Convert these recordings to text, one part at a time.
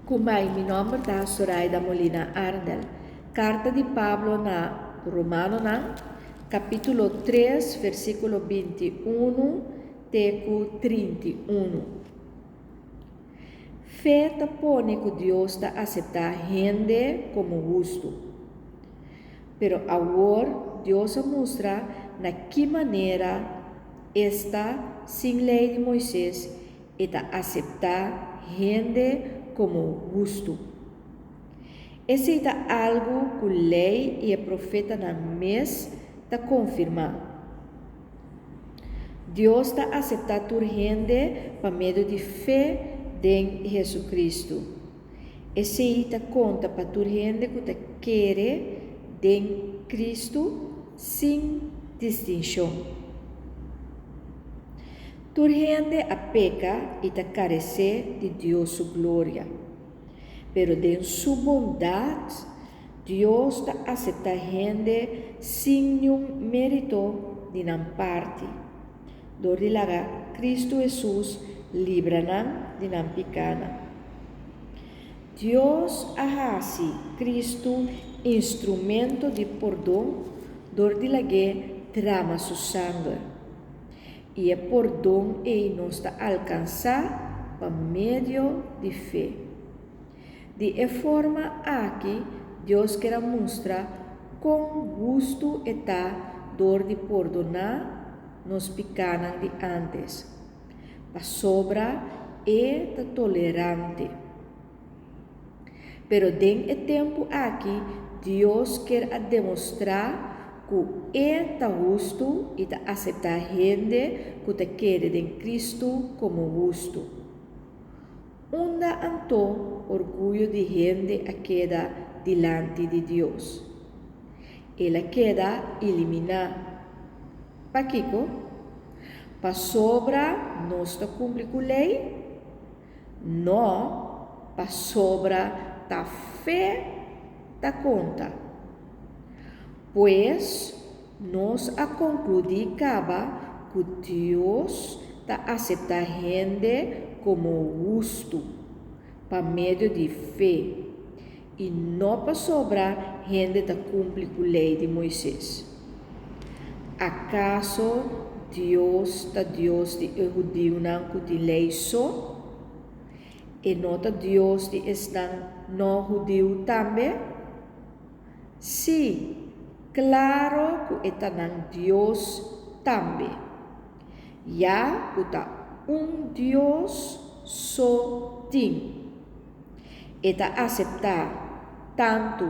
Kumai, mi nome é Zoraida Molina Arnel. Carta de Pablo na Romano, capítulo 3, versículo 21 até 31. Fé te pone que Deus te aceitar gente como justo. Pero agora Deus mostra na que maneira está sem lei de Moisés e te aceitar gente como justo. Esse é algo que a lei e o profeta na mês te confirmam. Deus te aceita a gente por meio de fé em Jesus Cristo. Esse te conta para a gente que te quer em Cristo sem distinção. Tu gente a peca e te carece de Deus sua glória. Pero de sua bondade, Deus te aceita gente sem nenhum mérito de não parte. Dori laga Cristo Jesus livra-nos de não pecana. Deus ahasi Cristo instrumento de perdão, dori laga trama su sangue. E o perdão nos alcançar por meio de fé. De forma aqui, Deus quer mostrar com gosto está dor de perdonar nos pecados de antes. A sobra é tolerante. Pero den o tempo aqui, Deus quer demonstrar que é justo e aceitar gente que te quer em Cristo como justo. Onda anto orgulho de gente a queda delante de Deus. Ela queda eliminar. Paquico, para sobra nós te cumpre com lei? Não, para sobra ta fé ta conta. Pois nós a concluir caba que Deus ta aceita gente como justo, por meio de fé, e não para sobrar gente que cumpre com a lei de Moisés. Acaso Deus de judeu não de lei só? E não Deus de estão não judeu também? Sim, claro que está não Deus também. Já que está Deus só tem. E te aceitar tanto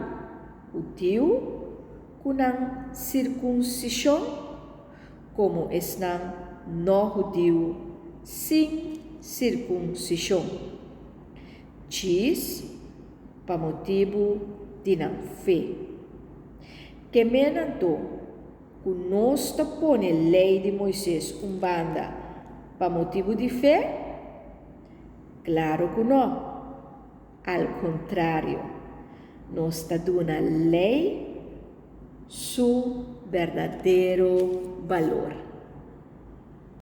o judeu com a circuncisão como estão não judeu sem circuncisão. Diz para motivo de não fé. Que menanto que nós te põe lei de Moisés banda para motivo de fé? Claro que não. Al contrário, nós te damos a lei seu verdadeiro valor.